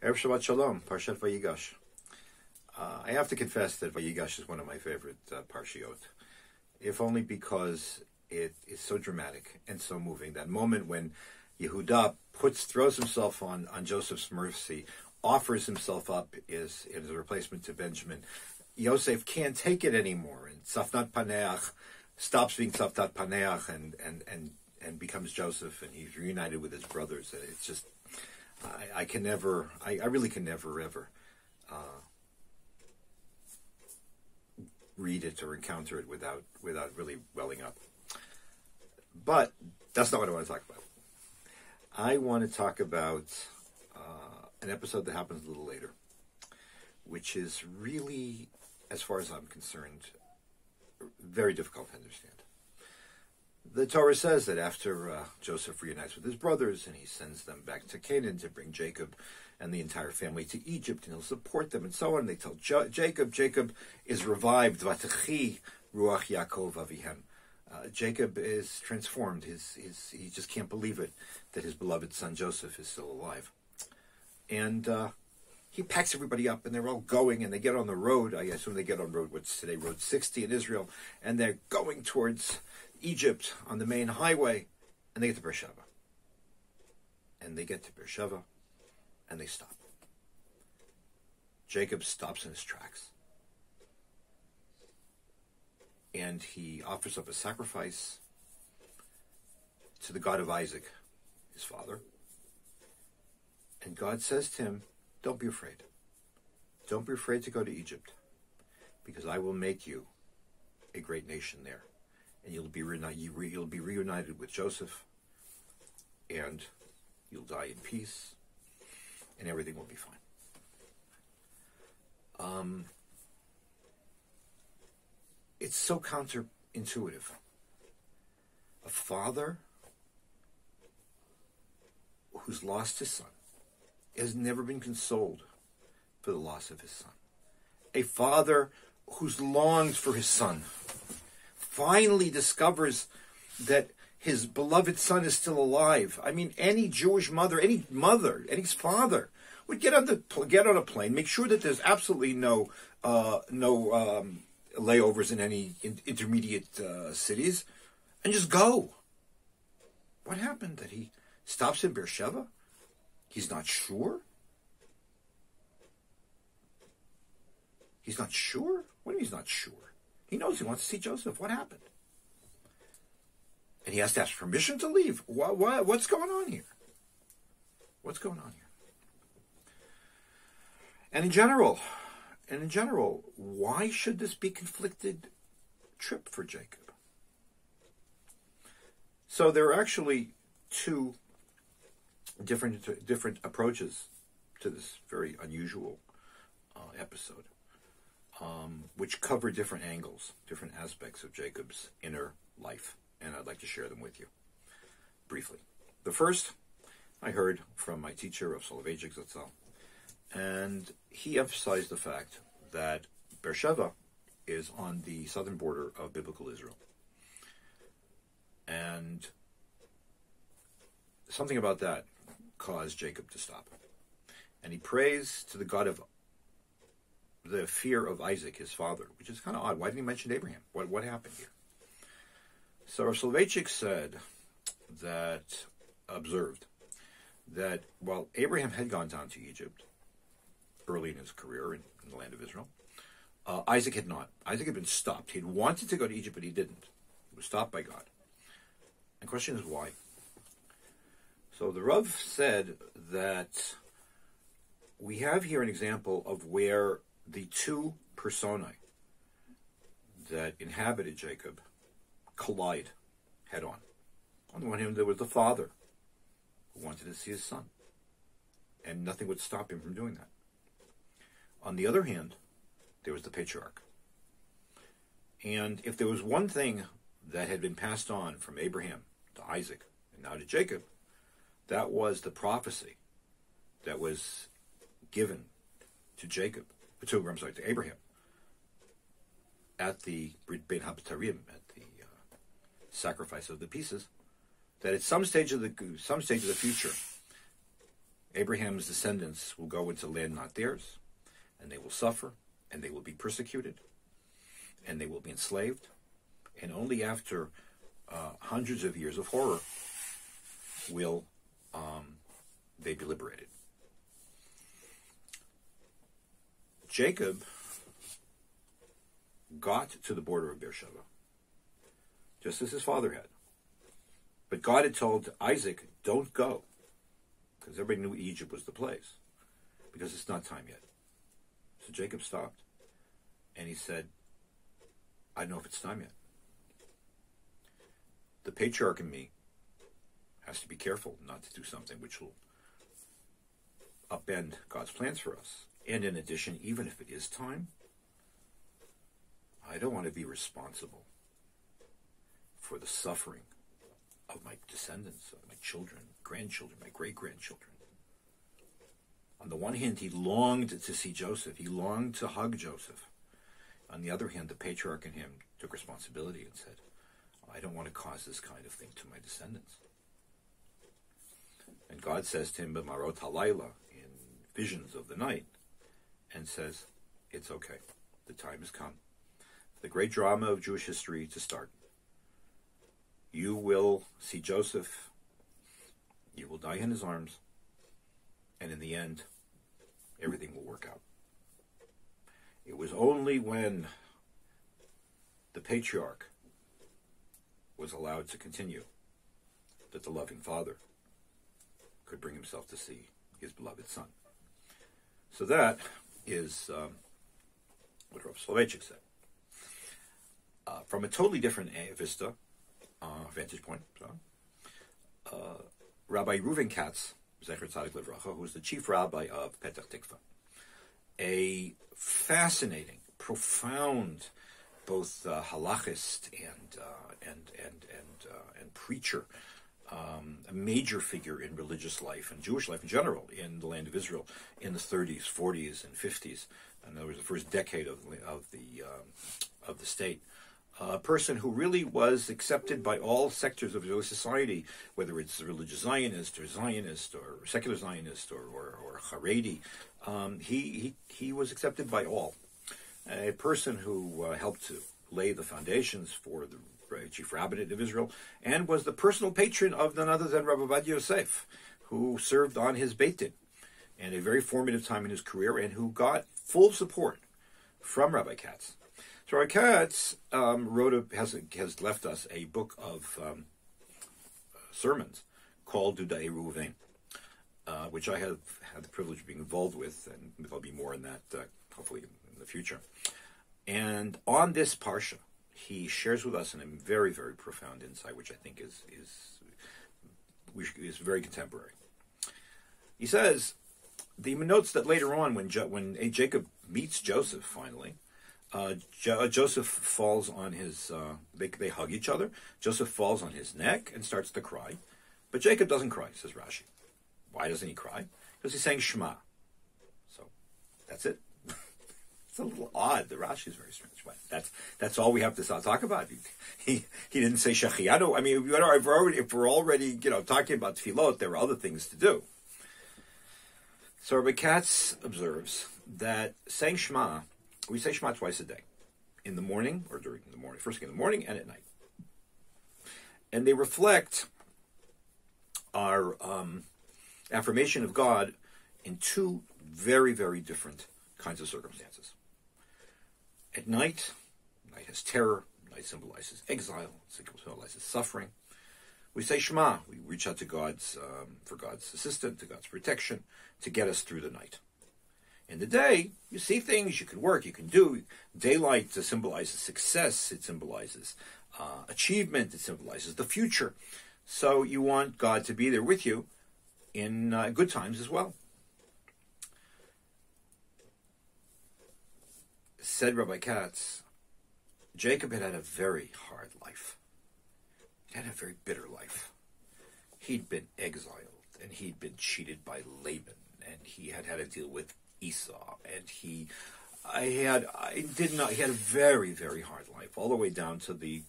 Erev Shabbat Shalom, Parshat VaYigash. I have to confess that VaYigash is one of my favorite parshiot, if only because it is so dramatic and so moving. That moment when Yehuda throws himself on Joseph's mercy, offers himself up as a replacement to Benjamin. Yosef can't take it anymore, and Tzafnat Paneach stops being Tzafnat Paneach and becomes Joseph, and he's reunited with his brothers. It's just, I really can never ever read it or encounter it without really welling up. But that's not what I want to talk about. I want to talk about an episode that happens a little later, which is really, as far as I'm concerned, very difficult to understand. The Torah says that after Joseph reunites with his brothers and he sends them back to Canaan to bring Jacob and the entire family to Egypt, and he'll support them and so on. They tell Jacob is revived. Vatachi ruach Yaakov avihem. Jacob is transformed. He just can't believe it that his beloved son Joseph is still alive. And he packs everybody up, and they're all going, and they get on the road. I assume they get on what's today Road 60 in Israel, and they're going towards Egypt on the main highway, and they get to Beersheba. And they get to Beersheba, and they stop. Jacob stops in his tracks. And he offers up a sacrifice to the God of Isaac, his father. And God says to him, don't be afraid. Don't be afraid to go to Egypt, because I will make you a great nation there. And you'll be reunited with Joseph, and you'll die in peace, and everything will be fine. It's so counterintuitive. A father who's lost his son has never been consoled for the loss of his son. A father who's longed for his son finally discovers that his beloved son is still alive. I mean, any Jewish mother, any father would get on a plane, make sure that there's absolutely no layovers in any intermediate cities, and just go. What happened? That he stops in Beersheba? He's not sure? He's not sure? What do you mean he's not sure? He knows he wants to see Joseph. What happened? And he has to ask permission to leave. What's going on here? What's going on here? And in general, why should this be a conflicted trip for Jacob? So there are actually two different approaches to this very unusual episode, which cover different angles, different aspects of Jacob's inner life, and I'd like to share them with you briefly. The first I heard from my teacher, Rav Soloveitchik, zt'l, and he emphasized the fact that Beersheba is on the southern border of biblical Israel. And something about that caused Jacob to stop. And he prays to the God of the fear of Isaac, his father, which is kind of odd. Why didn't he mention Abraham? What happened here? So Rav Soloveitchik observed that while Abraham had gone down to Egypt early in his career in the land of Israel, Isaac had not. Isaac had been stopped. He'd wanted to go to Egypt, but he didn't. He was stopped by God. And the question is why? So the Rav said that we have here an example of where the two personae that inhabited Jacob collide head on. On the one hand, there was the father who wanted to see his son, and nothing would stop him from doing that. On the other hand, there was the patriarch. And if there was one thing that had been passed on from Abraham to Isaac and now to Jacob, that was the prophecy that was given to Abraham at the Brit Bein HaBetarim, at the sacrifice of the pieces, that at some stage of the future, Abraham's descendants will go into land not theirs, and they will suffer, and they will be persecuted, and they will be enslaved, and only after hundreds of years of horror will they be liberated. Jacob got to the border of Beersheba, just as his father had. But God had told Isaac, don't go, because everybody knew Egypt was the place, because it's not time yet. So Jacob stopped, and he said, I don't know if it's time yet. The patriarch in me has to be careful not to do something which will upend God's plans for us. And in addition, even if it is time, I don't want to be responsible for the suffering of my descendants, of my children, grandchildren, my great-grandchildren. On the one hand, he longed to see Joseph. He longed to hug Joseph. On the other hand, the patriarch in him took responsibility and said, I don't want to cause this kind of thing to my descendants. And God says to him, B'marot halayla, in visions of the night, and says, it's okay. The time has come. The great drama of Jewish history to start. You will see Joseph. You will die in his arms. And in the end, everything will work out. It was only when the patriarch was allowed to continue that the loving father could bring himself to see his beloved son. So that is what Rav Soloveitchik said. From a totally different vantage point, Rabbi Reuven Katz, Zecher Tzadik Livracha, who was the chief rabbi of Petach Tikva, a fascinating, profound, both halachist and preacher, a major figure in religious life and Jewish life in general in the land of Israel in the 30s, 40s, and 50s. And that was the first decade of the state. A person who really was accepted by all sectors of Israeli society, whether it's religious Zionist or secular Zionist or Haredi. He was accepted by all. A person who helped to lay the foundations for the chief rabbinate of Israel, and was the personal patron of none other than Rabbi Ovadia Yosef, who served on his Beit Din in a very formative time in his career, and who got full support from Rabbi Katz. So Rabbi Katz has left us a book of sermons called Dudai Reuven, which I have had the privilege of being involved with, and there'll be more in that hopefully in the future. And on this Parsha, he shares with us a very, very profound insight, which I think is very contemporary. He says, he notes that later on, when Jacob meets Joseph finally, Joseph falls on his, they hug each other. Joseph falls on his neck and starts to cry. But Jacob doesn't cry, says Rashi. Why doesn't he cry? Because he's saying Shema. So, that's it. It's a little odd. The Rashi is very strange. But that's all we have to talk about. He didn't say Shechianu. I mean, if we're already talking about tefillot, there are other things to do. So Rabbi Katz observes that saying Shema, we say Shema twice a day, in the morning or during the morning, first thing in the morning and at night, and they reflect our affirmation of God in two very, very different kinds of circumstances. At night has terror. Night symbolizes exile. Symbolizes suffering. We say Shema. We reach out to for God's assistance, to God's protection, to get us through the night. In the day, you see things, you can work, you can do. Daylight symbolizes success. It symbolizes achievement. It symbolizes the future. So you want God to be there with you in good times as well. Said Rabbi Katz, Jacob had a very hard life. He had a very bitter life. He'd been exiled, and he'd been cheated by Laban, and he had to deal with Esau, and he had a very, very hard life, all the way down to the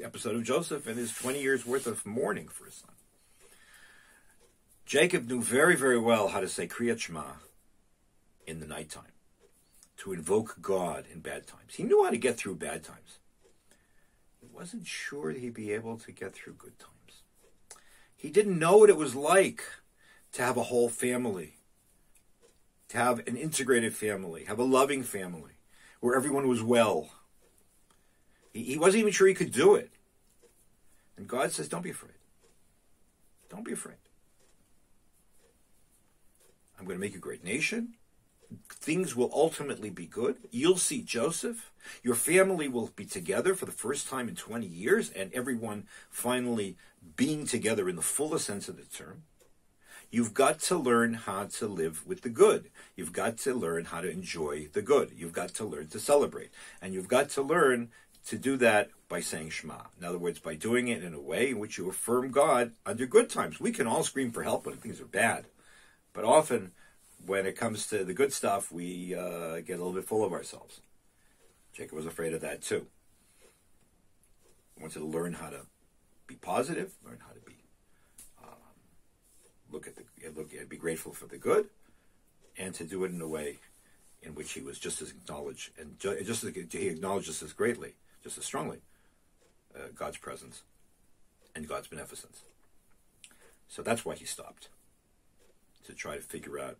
episode of Joseph and his 20 years worth of mourning for his son. Jacob knew very, very well how to say Kriyat Shema in the nighttime, to invoke God in bad times. He knew how to get through bad times. He wasn't sure he'd be able to get through good times. He didn't know what it was like to have a whole family, to have an integrated family, have a loving family, where everyone was well. He wasn't even sure he could do it. And God says, don't be afraid. Don't be afraid. I'm going to make you a great nation. Things will ultimately be good. You'll see Joseph. Your family will be together for the first time in 20 years, and everyone finally being together in the fullest sense of the term. You've got to learn how to live with the good. You've got to learn how to enjoy the good. You've got to learn to celebrate. And you've got to learn to do that by saying Shema. In other words, by doing it in a way in which you affirm God under good times. We can all scream for help when things are bad. But often, when it comes to the good stuff, we get a little bit full of ourselves. Jacob was afraid of that too. He wanted to learn how to be positive, learn how to be be grateful for the good, and to do it in a way in which he was just as acknowledged and he acknowledged just as greatly, just as strongly, God's presence and God's beneficence. So that's why he stopped, to try to figure out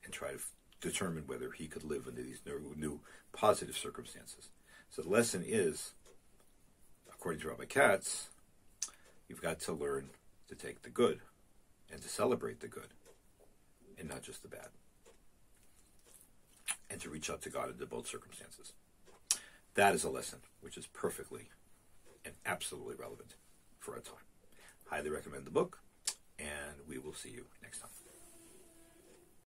and try to determine whether he could live under these new positive circumstances. So the lesson is, according to Rabbi Katz, you've got to learn to take the good and to celebrate the good and not just the bad, and to reach out to God under both circumstances. That is a lesson which is perfectly and absolutely relevant for our time. Highly recommend the book, and we will see you next time.